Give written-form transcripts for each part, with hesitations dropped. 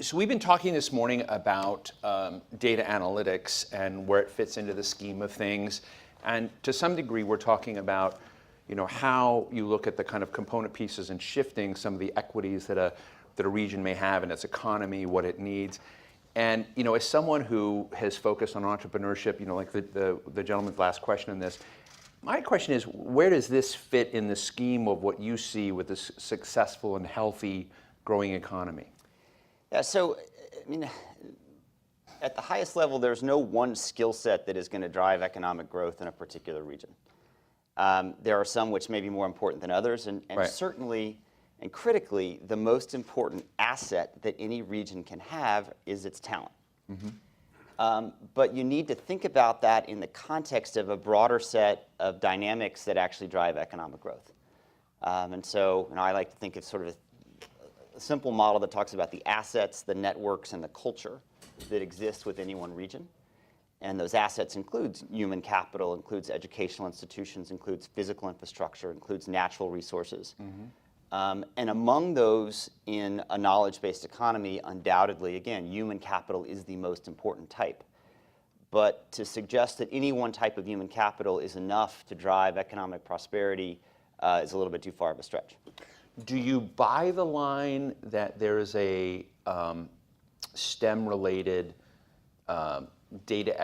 So we've been talking this morning about data analytics and where it fits into the scheme of things. And to some degree, we're talking about how you look at the kind of component pieces and shifting some of the equities that a region may have in its economy, what it needs. And as someone who has focused on entrepreneurship, like the gentleman's last question in this, my question is, where does this fit in the scheme of what you see with this successful and healthy growing economy? Yeah, so, I mean, at the highest level, there's no one skill set that is going to drive economic growth in a particular region. There are some which may be more important than others, and Right. certainly and critically, the most important asset that any region can have is its talent. But you need to think about that in the context of a broader set of dynamics that actually drive economic growth. And so I like to think of sort of a simple model that talks about the assets, the networks, and the culture that exist within any one region. And those assets includes human capital, includes educational institutions, includes physical infrastructure, includes natural resources. And among those in a knowledge-based economy, undoubtedly, again, human capital is the most important type. But to suggest that any one type of human capital is enough to drive economic prosperity is a little bit too far of a stretch. Do you buy the line that there is a STEM-related, data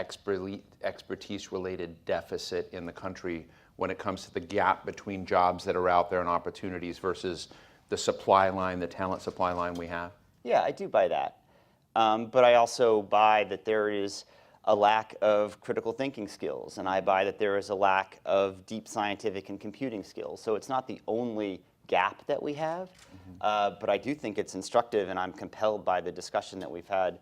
expertise-related deficit in the country when it comes to the gap between jobs that are out there and opportunities versus the supply line, the talent supply line we have? Yeah, I do buy that. But I also buy that there is a lack of critical thinking skills, and I buy that there is a lack of deep scientific and computing skills. So it's not the only gap that we have, but I do think it's instructive, and I'm compelled by the discussion that we've had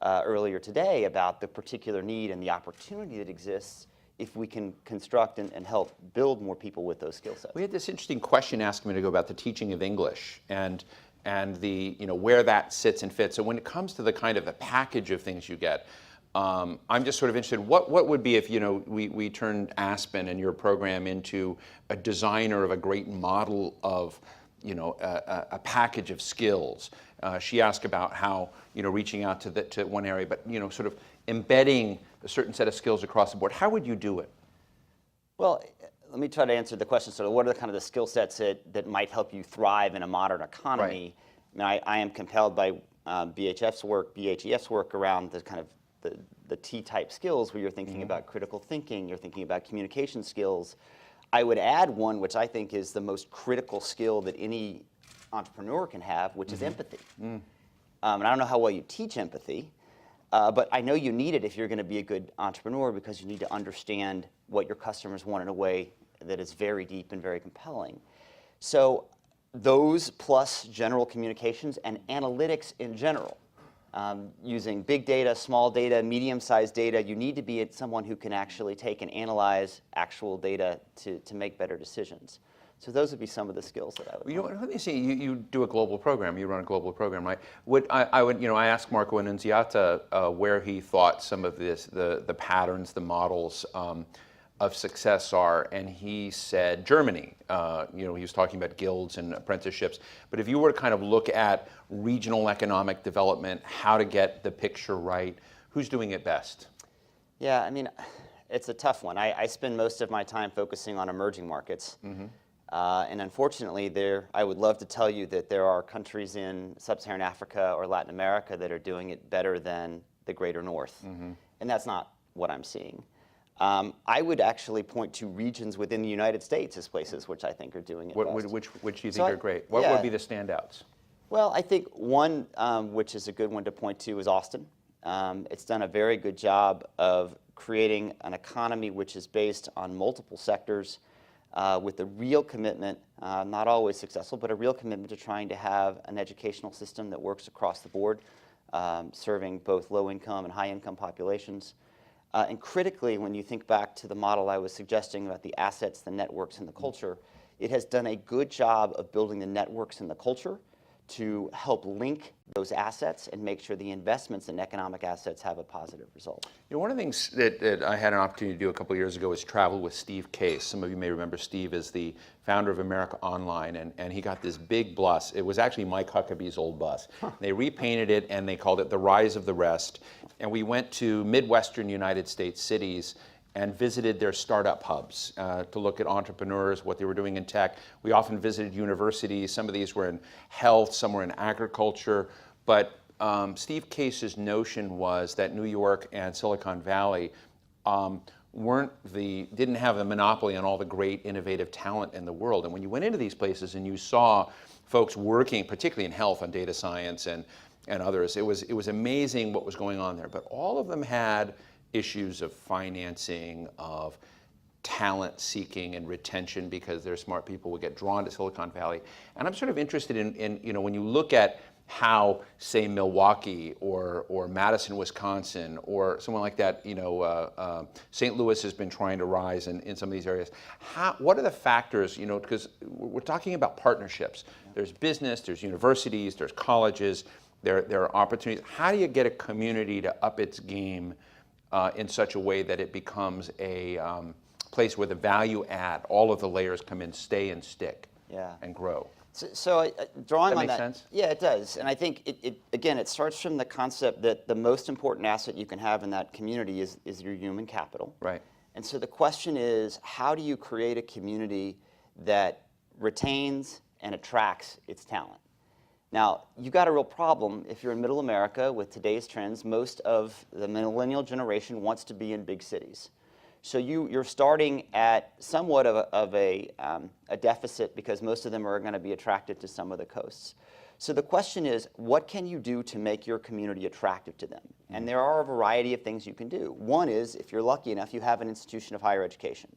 earlier today about the particular need and the opportunity that exists if we can construct and help build more people with those skill sets. We had this interesting question asked me to go about the teaching of English and the where that sits and fits. So when it comes to the kind of the package of things you get, I'm just sort of interested. What would be if we turned Aspen and your program into a designer of a great model of a package of skills? She asked about how reaching out to one area, but sort of embedding a certain set of skills across the board. How would you do it? Well, let me try to answer the question. Sort of, what are the kind of the skill sets that might help you thrive in a modern economy? Right. I am compelled by BHF's work around the kind of the T-type skills where you're thinking about critical thinking, you're thinking about communication skills. I would add one which I think is the most critical skill that any entrepreneur can have, which is empathy. And I don't know how well you teach empathy, but I know you need it if you're going to be a good entrepreneur, because you need to understand what your customers want in a way that is very deep and very compelling. So those plus general communications and analytics in general, using big data, small data, medium-sized data, you need to be someone who can actually take and analyze actual data to make better decisions. So those would be some of the skills that I would. Let me see. You do a global program. You run a global program, right? I asked Marco Annunziata where he thought some of the patterns, the models of success are, and he said Germany. He was talking about guilds and apprenticeships. But if you were to kind of look at regional economic development, how to get the picture right, who's doing it best? Yeah, I mean, it's a tough one. I spend most of my time focusing on emerging markets. And unfortunately, I would love to tell you that there are countries in sub-Saharan Africa or Latin America that are doing it better than the Greater North. And that's not what I'm seeing. I would actually point to regions within the United States as places which I think are doing it best. Which do you think are great? What would be the standouts? Well, I think one which is a good one to point to is Austin. It's done a very good job of creating an economy which is based on multiple sectors with a real commitment, not always successful, but a real commitment to trying to have an educational system that works across the board, serving both low-income and high-income populations. And critically, when you think back to the model I was suggesting about the assets, the networks, and the culture, it has done a good job of building the networks and the culture to help link those assets and make sure the investments in economic assets have a positive result. You know, one of the things that I had an opportunity to do a couple of years ago was travel with Steve Case. Some of you may remember Steve is the founder of America Online, and he got this big bus. It was actually Mike Huckabee's old bus. They repainted it, and they called it The Rise of the Rest. And we went to Midwestern United States cities and visited their startup hubs to look at entrepreneurs, what they were doing in tech. We often visited universities. Some of these were in health, some were in agriculture. But Steve Case's notion was that New York and Silicon Valley didn't have a monopoly on all the great innovative talent in the world. And when you went into these places and you saw folks working, particularly in health and data science and others, it was amazing what was going on there. But all of them had issues of financing, of talent seeking and retention, because their smart people would get drawn to Silicon Valley. And I'm sort of interested in you know, when you look at how, say, Milwaukee or Madison, Wisconsin, or someone like that, you know, St. Louis has been trying to rise in some of these areas. What are the factors, you know, because we're talking about partnerships. There's business, there's universities, there's colleges, there are opportunities. How do you get a community to up its game in such a way that it becomes a place where the value add, all of the layers come in, stay and stick, and grow? So drawing That on make that, sense? Yeah, it does. And I think it starts from the concept that the most important asset you can have in that community is your human capital. Right. And so the question is, how do you create a community that retains and attracts its talent? Now, you've got a real problem if you're in middle America with today's trends. Most of the millennial generation wants to be in big cities. So you're starting at somewhat of a deficit, because most of them are going to be attracted to some of the coasts. So the question is, what can you do to make your community attractive to them? And there are a variety of things you can do. One is, if you're lucky enough, you have an institution of higher education.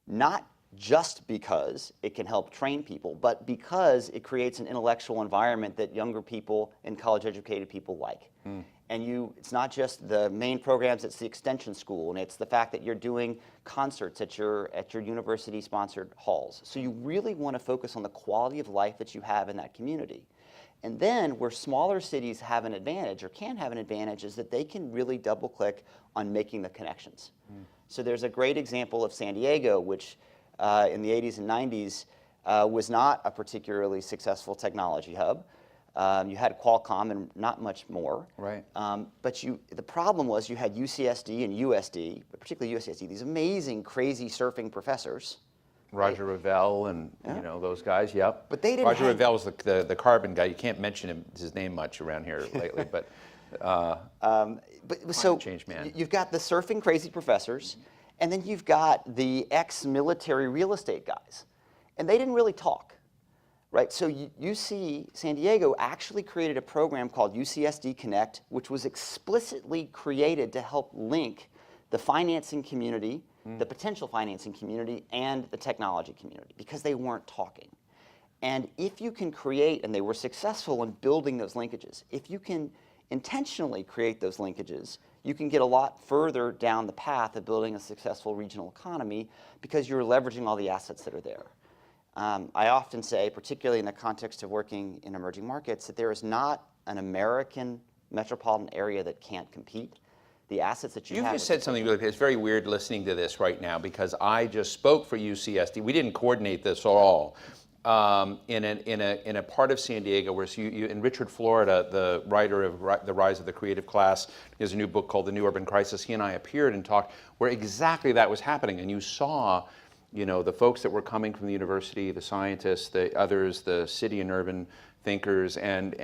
Not just because it can help train people, but because it creates an intellectual environment that younger people and college-educated people like. And it's not just the main programs, it's the extension school, and it's the fact that you're doing concerts at your university-sponsored halls. So you really want to focus on the quality of life that you have in that community. And then where smaller cities have an advantage, or can have an advantage, is that they can really double-click on making the connections. So there's a great example of San Diego, which in the 80s and 90s was not a particularly successful technology hub. You had Qualcomm and not much more. Right. But the problem was you had UCSD and USD, but particularly UCSD, these amazing, crazy surfing professors. Roger Revelle and you know those guys. Yep. But they didn't. Roger Revelle was the carbon guy. You can't mention his name much around here lately, but. So change man. You've got the surfing crazy professors, and then you've got the ex-military real estate guys, and they didn't really talk. Right, so UC San Diego actually created a program called UCSD Connect, which was explicitly created to help link the financing community, the potential financing community, and the technology community, because they weren't talking. And if you can create, and they were successful in building those linkages, if you can intentionally create those linkages, you can get a lot further down the path of building a successful regional economy, because you're leveraging all the assets that are there. I often say, particularly in the context of working in emerging markets, that there is not an American metropolitan area that can't compete. The assets that You've just said something really, it's very weird listening to this right now, because I just spoke for UCSD. We didn't coordinate this at all. In a part of San Diego where in Richard Florida, the writer of The Rise of the Creative Class, has a new book called The New Urban Crisis. He and I appeared and talked where exactly that was happening, and you saw, you know, the folks that were coming from the university, the scientists, the others, the city and urban thinkers, and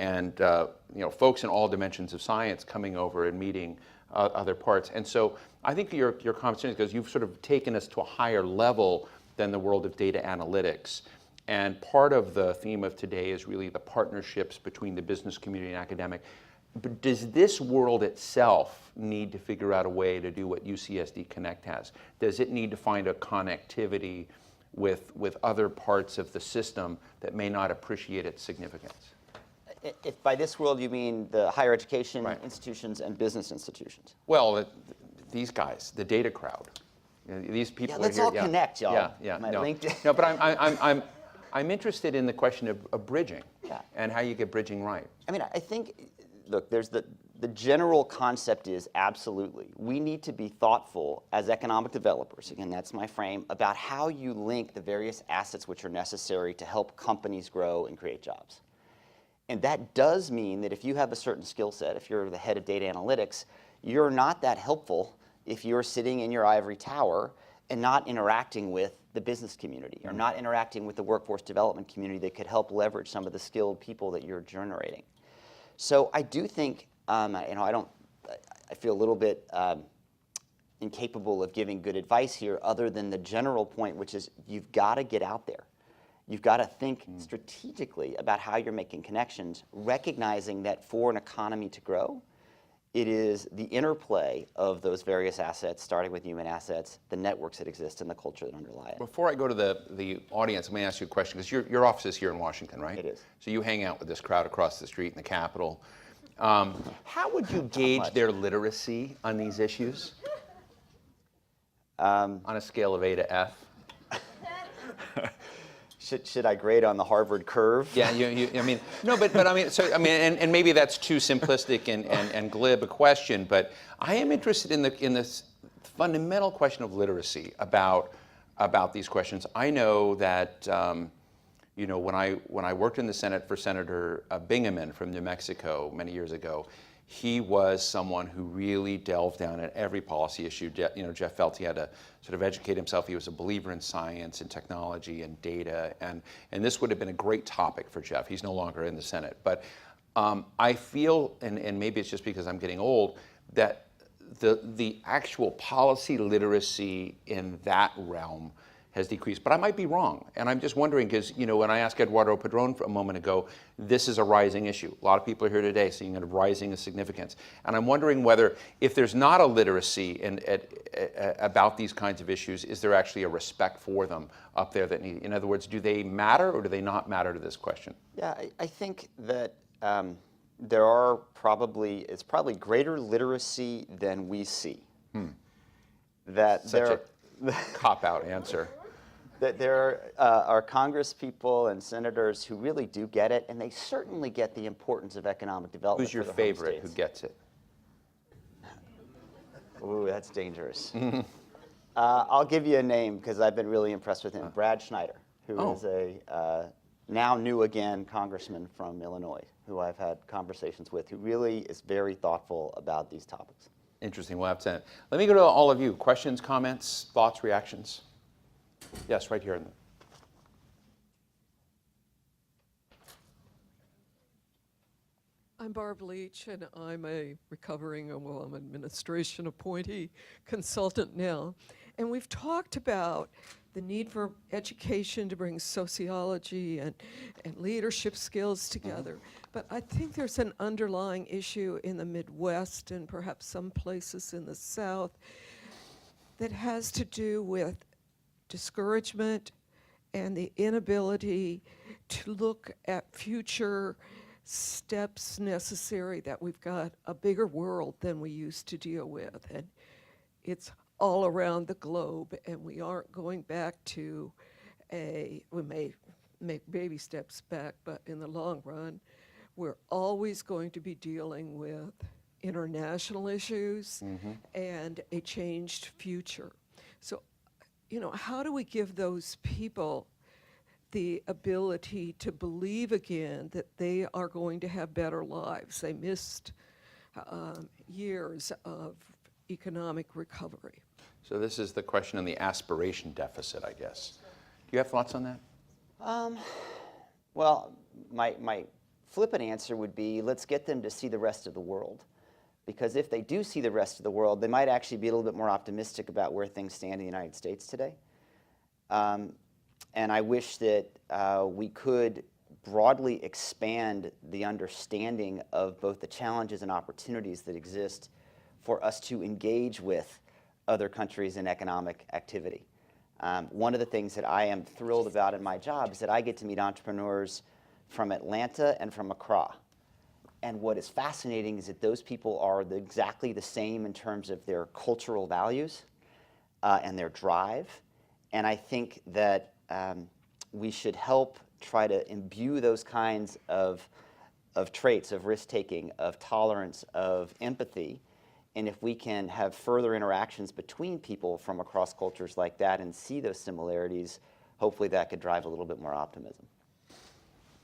you know, folks in all dimensions of science coming over and meeting other parts. And so I think your conversation, because you've sort of taken us to a higher level than the world of data analytics. And part of the theme of today is really the partnerships between the business community and academic. But does this world itself need to figure out a way to do what UCSD Connect has? Does it need to find a connectivity with other parts of the system that may not appreciate its significance? If by this world you mean the higher education institutions and business institutions? Well, these guys, the data crowd. You know, these people. Yeah, let's all connect, y'all. Yeah. No, but I'm I'm interested in the question of bridging Yeah. and how you get bridging right. I mean, I think, look, there's the general concept is absolutely, we need to be thoughtful as economic developers, again, that's my frame, about how you link the various assets which are necessary to help companies grow and create jobs. And that does mean that if you have a certain skill set, if you're the head of data analytics, you're not that helpful if you're sitting in your ivory tower and not interacting with the business community or not interacting with the workforce development community that could help leverage some of the skilled people that you're generating. So I do think, I feel a little bit incapable of giving good advice here other than the general point, which is you've got to get out there. You've got to think strategically about how you're making connections, recognizing that for an economy to grow, it is the interplay of those various assets, starting with human assets, the networks that exist, and the culture that underlie it. Before I go to the audience, let me ask you a question, because your office is here in Washington, right? It is. So you hang out with this crowd across the street in the Capitol. How would you gauge their literacy on these issues? On a scale of A to F? Should I grade on the Harvard curve? Yeah, I mean, no, but I mean, so I mean, and maybe that's too simplistic and glib a question, but I am interested in this fundamental question of literacy about these questions. I know that when I worked in the Senate for Senator Bingaman from New Mexico many years ago, he was someone who really delved down at every policy issue. Jeff felt he had to sort of educate himself. He was a believer in science and technology and data, and this would have been a great topic for Jeff. He's no longer in the Senate. But I feel, and maybe it's just because I'm getting old, that the actual policy literacy in that realm has decreased, but I might be wrong. And I'm just wondering, because when I asked Eduardo Padron a moment ago, this is a rising issue. A lot of people are here today seeing it rising in significance. And I'm wondering whether, if there's not a literacy about these kinds of issues, is there actually a respect for them up there that need, in other words, do they matter or do they not matter to this question? Yeah, I think that it's probably greater literacy than we see. Such a cop-out answer. That there are Congress people and senators who really do get it, and they certainly get the importance of economic development. Who's your favorite who gets it? Ooh, that's dangerous. I'll give you a name because I've been really impressed with him. Brad Schneider, who is a now new again congressman from Illinois, who I've had conversations with, who really is very thoughtful about these topics. Interesting. We'll have to. Let me go to all of you. Questions, comments, thoughts, reactions? Yes, right here. I'm Barb Leach, and I'm a recovering, I'm an administration appointee consultant now. And we've talked about the need for education to bring sociology and leadership skills together. But I think there's an underlying issue in the Midwest and perhaps some places in the South that has to do with discouragement and the inability to look at future steps necessary, that we've got a bigger world than we used to deal with. And it's all around the globe, and we aren't going back to we may make baby steps back, but in the long run, we're always going to be dealing with international issues and a changed future. So, how do we give those people the ability to believe again that they are going to have better lives? They missed years of economic recovery. So this is the question on the aspiration deficit, I guess. Do you have thoughts on that? Well, my flippant answer would be, let's get them to see the rest of the world. Because if they do see the rest of the world, they might actually be a little bit more optimistic about where things stand in the United States today. And I wish that we could broadly expand the understanding of both the challenges and opportunities that exist for us to engage with other countries in economic activity. One of the things that I am thrilled about in my job is that I get to meet entrepreneurs from Atlanta and from Accra. And what is fascinating is that those people are exactly the same in terms of their cultural values and their drive. And I think that we should help try to imbue those kinds of traits of risk-taking, of tolerance, of empathy. And if we can have further interactions between people from across cultures like that and see those similarities, hopefully that could drive a little bit more optimism.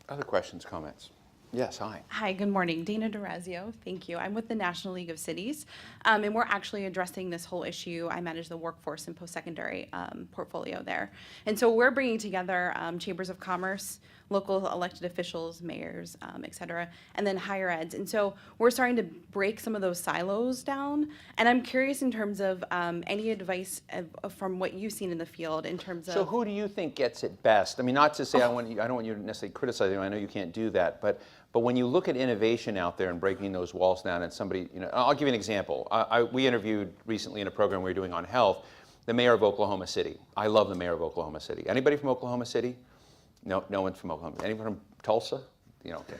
Other questions, comments? Yes, hi. Hi, good morning. Dina DOrazio, thank you. I'm with the National League of Cities, and we're actually addressing this whole issue. I manage the workforce and post-secondary portfolio there. And so we're bringing together chambers of commerce, local elected officials, mayors, et cetera, and then higher eds. And so we're starting to break some of those silos down. And I'm curious in terms of any advice from what you've seen in the field in terms of... So who do you think gets it best? I mean, not to say I don't want you to necessarily criticize you. I know you can't do that, but when you look at innovation out there and breaking those walls down, and somebody, I'll give you an example. We interviewed recently in a program we were doing on health, the mayor of Oklahoma City. I love the mayor of Oklahoma City. Anybody from Oklahoma City? No, no one from Oklahoma. Anyone from Tulsa? Okay.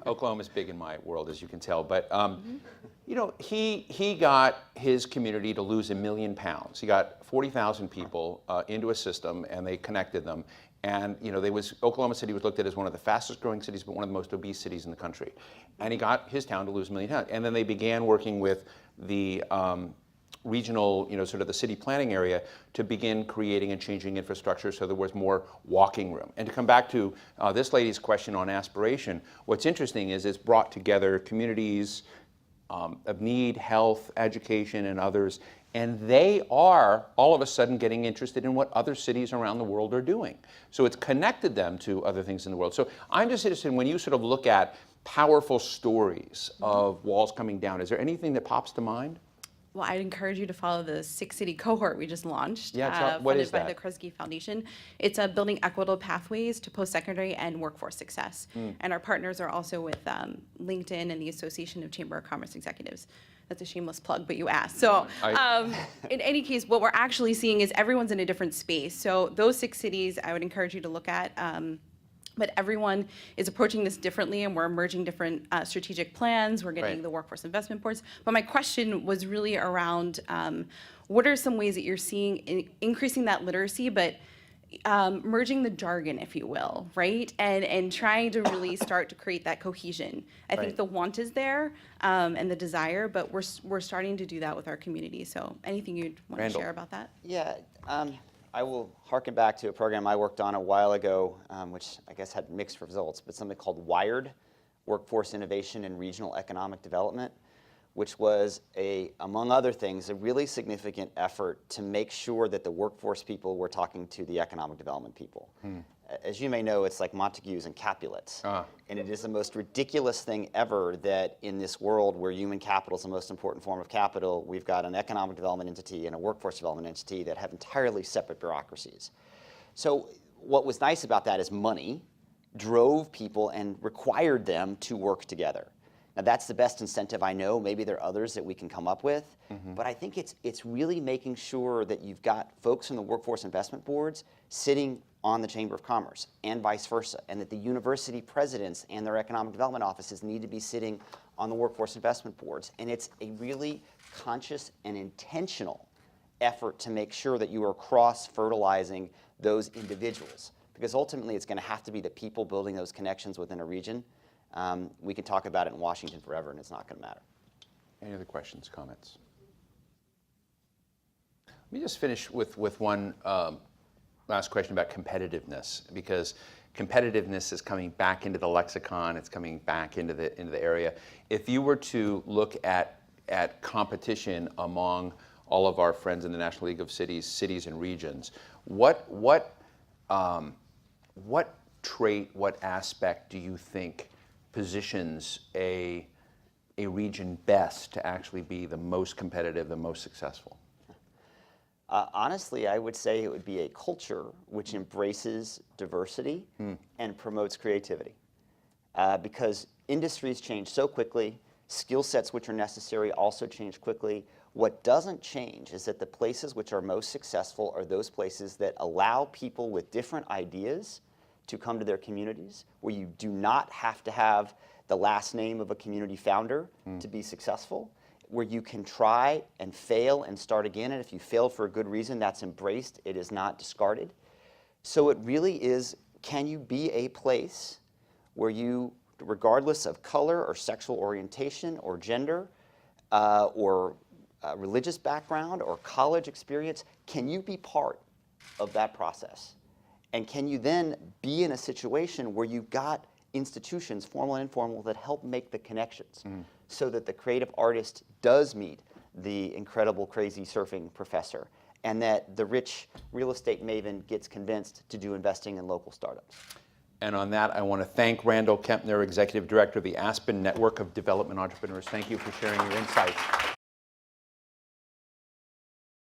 Oklahoma's big in my world, as you can tell. But he got his community to lose £1 million. He got 40,000 people into a system, and they connected them. And Oklahoma City was looked at as one of the fastest growing cities, but one of the most obese cities in the country. And he got his town to lose £1 million. And then they began working with the regional, sort of the city planning area to begin creating and changing infrastructure so there was more walking room. And to come back to this lady's question on aspiration, what's interesting is it's brought together communities of need, health, education, and others, and they are all of a sudden getting interested in what other cities around the world are doing. So it's connected them to other things in the world. So I'm just interested in when you sort of look at powerful stories of walls coming down, is there anything that pops to mind? Well, I'd encourage you to follow the Six CD Cohort we just launched, what is funded that? by the Kresge Foundation. It's building equitable pathways to post-secondary and workforce success. And our partners are also with LinkedIn and the Association of Chamber of Commerce Executives. That's a shameless plug, but you asked. So in any case, what we're actually seeing is everyone's in a different space. So those 6 cities, I would encourage you to look at. But everyone is approaching this differently, and we're merging different strategic plans. We're getting the workforce investment boards. But my question was really around what are some ways that you're seeing in increasing that literacy, but merging the jargon, if you will, right? And trying to really start to create that cohesion. I think the want is there and the desire, but we're starting to do that with our community. So anything you'd want Randall. to share about that? Yeah, I will harken back to a program I worked on a while ago, which I guess had mixed results, but something called WIRED, Workforce Innovation and Regional Economic Development, which was, among other things, a really significant effort to make sure that the workforce people were talking to the economic development people. As you may know, it's like Montagues and Capulets. And it is the most ridiculous thing ever that in this world where human capital is the most important form of capital, we've got an economic development entity and a workforce development entity that have entirely separate bureaucracies. So what was nice about that is money drove people and required them to work together. Now that's the best incentive I know. Maybe there are others that we can come up with, but I think it's really making sure that you've got folks from the workforce investment boards sitting on the Chamber of Commerce and vice versa, and that the university presidents and their economic development offices need to be sitting on the workforce investment boards. And it's a really conscious and intentional effort to make sure that you are cross-fertilizing those individuals, because ultimately it's going to have to be the people building those connections within a region. We can talk about it in Washington forever, and it's not going to matter. Any other questions, comments? Let me just finish with one last question about competitiveness, because competitiveness is coming back into the lexicon. It's coming back into the area. If you were to look at competition among all of our friends in the National League of Cities and regions, what trait, what aspect do you think positions a region best to actually be the most competitive, the most successful? Honestly, I would say it would be a culture which embraces diversity and promotes creativity. Because industries change so quickly, skill sets which are necessary also change quickly. What doesn't change is that the places which are most successful are those places that allow people with different ideas to come to their communities, where you do not have to have the last name of a community founder to be successful, where you can try and fail and start again, and if you fail for a good reason, that's embraced, it is not discarded. So it really is can you be a place where you, regardless of color or sexual orientation or gender or religious background or college experience, can you be part of that process? And can you then be in a situation where you've got institutions, formal and informal, that help make the connections so that the creative artist does meet the incredible crazy surfing professor, and that the rich real estate maven gets convinced to do investing in local startups. And on that, I want to thank Randall Kempner, Executive Director of the Aspen Network of Development Entrepreneurs. Thank you for sharing your insights.